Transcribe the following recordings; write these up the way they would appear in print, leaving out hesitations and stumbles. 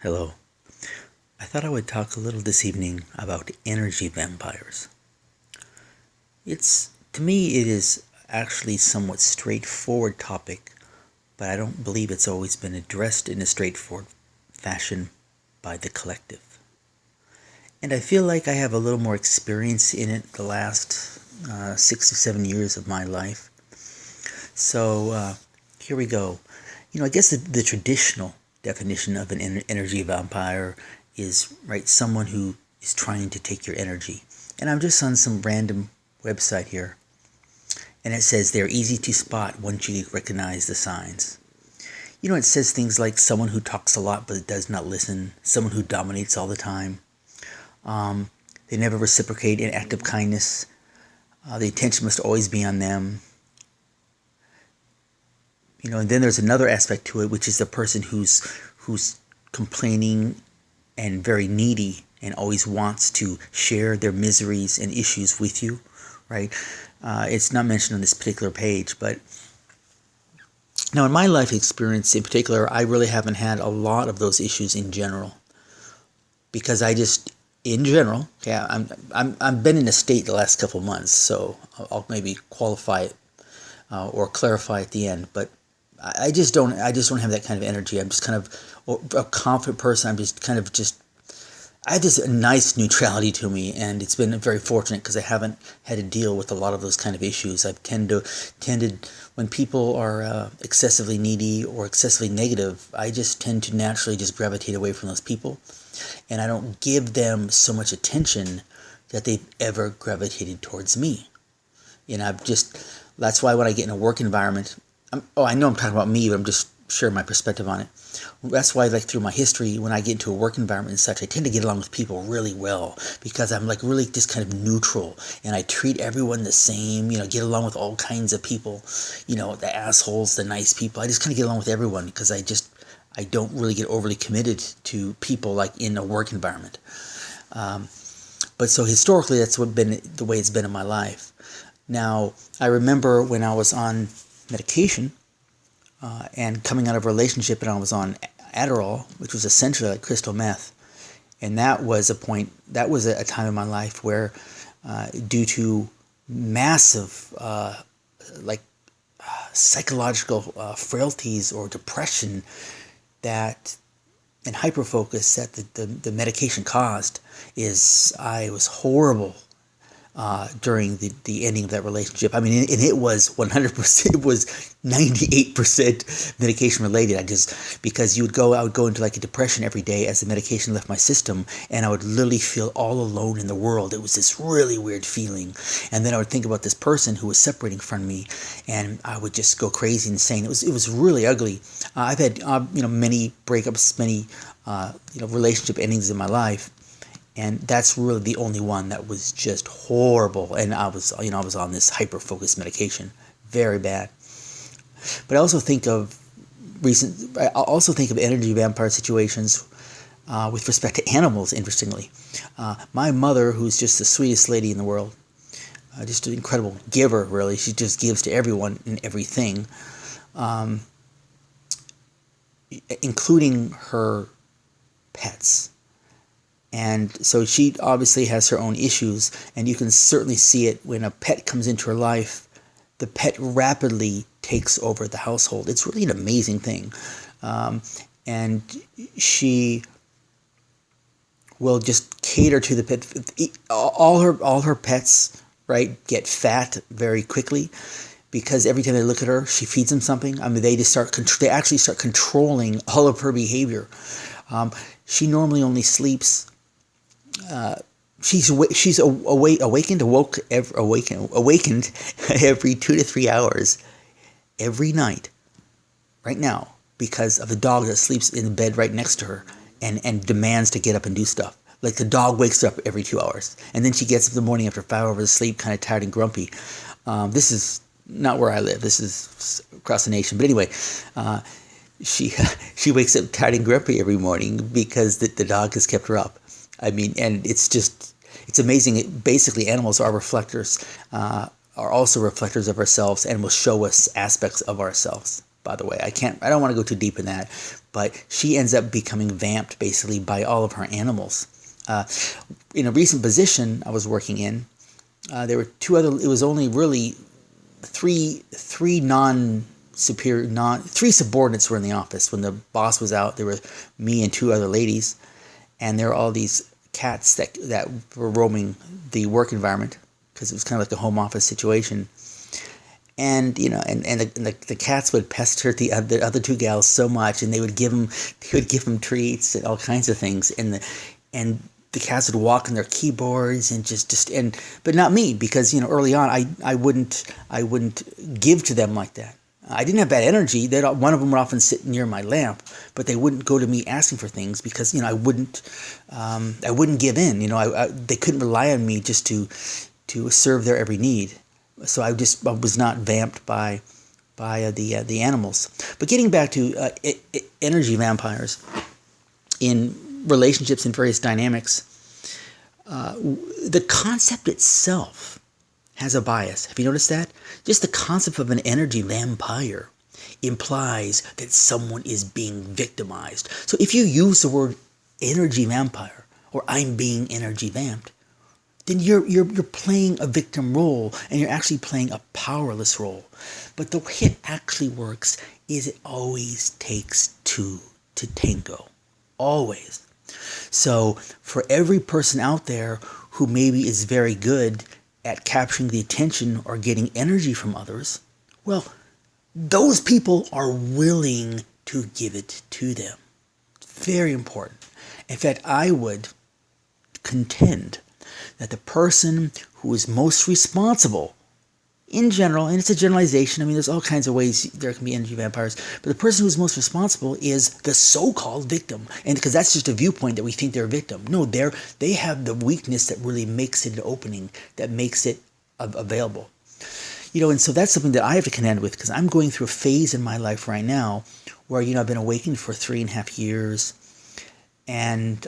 Hello. I thought I would talk a little this evening about energy vampires. To me, it is actually somewhat straightforward topic, but I don't believe it's always been addressed in a straightforward fashion by the collective. And I feel like I have a little more experience in it the last 6 to 7 years of my life. So here we go. I guess the traditional definition of an energy vampire is, right, someone who is trying to take your energy. And I'm just on some random website here, and it says they're easy to spot once you recognize the signs. It says things like someone who talks a lot but does not listen, someone who dominates all the time. They never reciprocate an act of kindness. The attention must always be on them. And then there's another aspect to it, which is the person who's complaining and very needy and always wants to share their miseries and issues with you, right? It's not mentioned on this particular page, but now in my life experience in particular, I really haven't had a lot of those issues in general, because in general, I've been in a state the last couple of months, so I'll maybe qualify it or clarify at the end, but I just don't have that kind of energy. I'm just kind of a confident person. I have this nice neutrality to me, and it's been very fortunate because I haven't had to deal with a lot of those kind of issues. I've tended when people are excessively needy or excessively negative, I just tend to naturally just gravitate away from those people, and I don't give them so much attention that they've ever gravitated towards me. That's why when I get in a work environment, I know I'm talking about me, but I'm just sharing my perspective on it. That's why, like, through my history, when I get into a work environment and such, I tend to get along with people really well because I'm like really just kind of neutral, and I treat everyone the same. Get along with all kinds of people. The assholes, the nice people. I just kind of get along with everyone because I don't really get overly committed to people like in a work environment. But so historically, that's been the way it's been in my life. Now, I remember when I was on medication and coming out of a relationship, and I was on Adderall, which was essentially like crystal meth. And that was a time in my life where, due to massive psychological frailties or depression and hyperfocus that the medication caused, I was horrible during the ending of that relationship. I mean, and it was 100%, it was 98% medication related. Because I would go into like a depression every day as the medication left my system, and I would literally feel all alone in the world. It was this really weird feeling. And then I would think about this person who was separating from me, and I would just go crazy insane. It was really ugly. I've had, many breakups, many, relationship endings in my life. And that's really the only one that was just horrible. And I was on this hyper-focused medication. Very bad. But I also think of energy vampire situations with respect to animals, interestingly. My mother, who's just the sweetest lady in the world, just an incredible giver, really. She just gives to everyone and everything, including her pets. And so she obviously has her own issues, and you can certainly see it when a pet comes into her life. The pet rapidly takes over the household. It's really an amazing thing. And she will just cater to the pet. All her pets, right, get fat very quickly because every time they look at her, she feeds them something. I mean, they actually start controlling all of her behavior. She normally only sleeps. She's awakened every 2 to 3 hours every night, right now, because of the dog that sleeps in the bed right next to her and demands to get up and do stuff. Like, the dog wakes up every 2 hours, and then she gets up in the morning after 5 hours of sleep, kind of tired and grumpy. This is not where I live. This is across the nation. But anyway, she wakes up tired and grumpy every morning because the dog has kept her up. I mean, and it's amazing. Basically, animals are reflectors, are also reflectors of ourselves, and will show us aspects of ourselves. By the way, I don't want to go too deep in that, but she ends up becoming vamped basically by all of her animals. In a recent position I was working in, there were two other. It was only really three subordinates were in the office. When the boss was out, there were me and two other ladies, and there were all these cats that were roaming the work environment because it was kind of like a home office situation. And the cats would pester the other two gals so much, and they would give them treats and all kinds of things, and the cats would walk on their keyboards and but not me, because early on I wouldn't give to them like that. I didn't have bad energy. One of them would often sit near my lamp, but they wouldn't go to me asking for things because I wouldn't give in. They couldn't rely on me just to serve their every need. So I was not vamped by the animals. But getting back to energy vampires in relationships and various dynamics, the concept itself has a bias. Have you noticed that? Just the concept of an energy vampire implies that someone is being victimized. So if you use the word energy vampire or I'm being energy vamped, then you're playing a victim role, and you're actually playing a powerless role. But the way it actually works is it always takes two to tango. Always. So for every person out there who maybe is very good at capturing the attention or getting energy from others, well, those people are willing to give it to them. Very important. In fact, I would contend that the person who is most responsible, in general, and it's a generalization, there's all kinds of ways there can be energy vampires, but the person who's most responsible is the so-called victim. And because that's just a viewpoint that we think they're a victim. No, they have the weakness that really makes it an opening, that makes it available. And so that's something that I have to contend with, because I'm going through a phase in my life right now where, I've been awakened for 3.5 years, and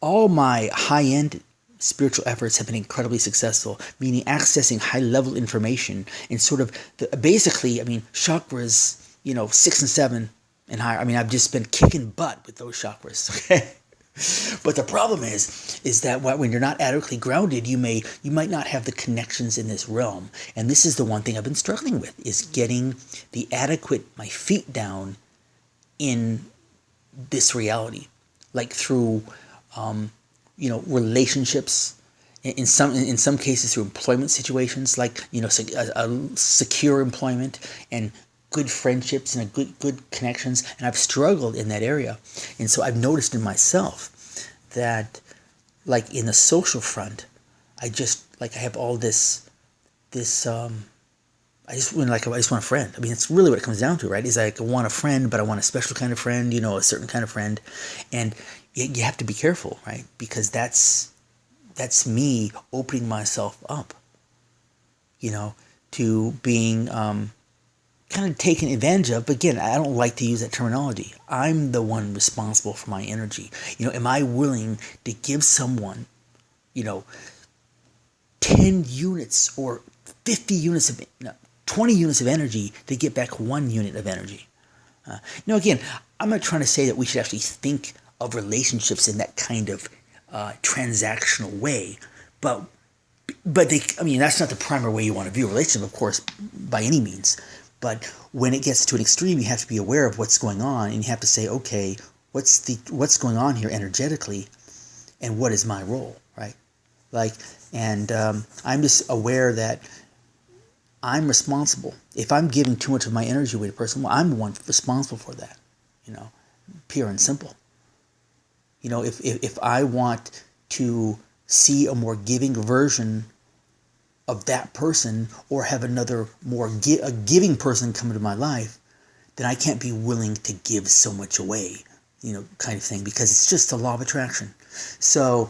all my high-end spiritual efforts have been incredibly successful, meaning accessing high-level information and sort of basically, chakras, 6 and 7 and higher. I've just been kicking butt with those chakras. Okay, but the problem is that when you're not adequately grounded, you might not have the connections in this realm. And this is the one thing I've been struggling with, is getting my feet down in this reality, like through relationships, in some cases through employment situations, like a secure employment and good friendships and good connections. And I've struggled in that area, and so I've noticed in myself that, like in the social front, I have all this. I just want a friend. It's really what it comes down to, right? Is I want a friend, but I want a special kind of friend, a certain kind of friend. And you have to be careful, right? Because that's me opening myself up, to being kind of taken advantage of. But again, I don't like to use that terminology. I'm the one responsible for my energy. Am I willing to give someone, 10 units or 50 units of 20 units of energy to get back 1 unit of energy? Again, I'm not trying to say that we should actually think of relationships in that kind of transactional way, but that's not the primary way you want to view a relationship, of course, by any means. But when it gets to an extreme, you have to be aware of what's going on, and you have to say, okay, what's going on here energetically, and what is my role, right? I'm just aware that I'm responsible. If I'm giving too much of my energy away to a person, well, I'm the one responsible for that, pure and simple. If I want to see a more giving version of that person, or have another a giving person come into my life, then I can't be willing to give so much away, kind of thing, because it's just the law of attraction. So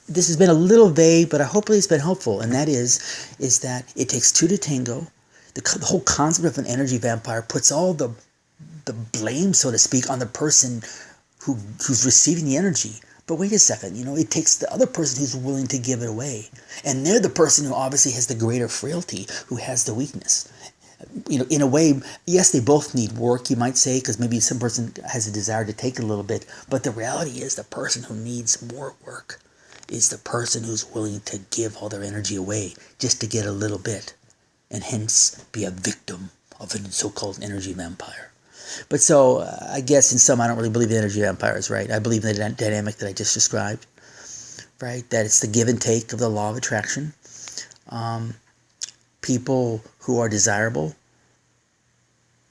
this has been a little vague, but hopefully it's been helpful, and that is that it takes two to tango. The whole concept of an energy vampire puts all the blame, so to speak, on the person who's receiving the energy. But wait a second, it takes the other person who's willing to give it away. And they're the person who obviously has the greater frailty, who has the weakness. In a way, yes, they both need work, you might say, because maybe some person has a desire to take a little bit, but the reality is the person who needs more work is the person who's willing to give all their energy away just to get a little bit, and hence be a victim of a so-called energy vampire. But so, I guess in sum, I don't really believe in energy vampires, right? I believe in the dynamic that I just described, right? That it's the give and take of the law of attraction. People who are desirable,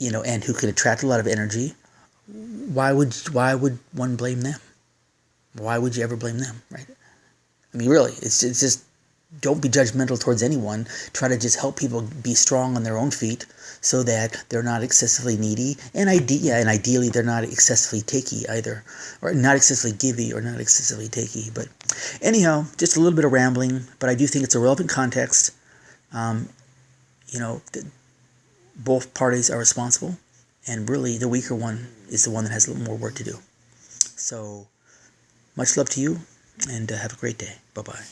and who can attract a lot of energy, why would one blame them? Why would you ever blame them, right? I mean, really, it's just, don't be judgmental towards anyone. Try to just help people be strong on their own feet so that they're not excessively needy, and ideally they're not excessively takey either, or not excessively givey or not excessively takey. But anyhow, just a little bit of rambling, but I do think it's a relevant context. Both parties are responsible, and really the weaker one is the one that has a little more work to do. So, much love to you, and have a great day. Bye-bye.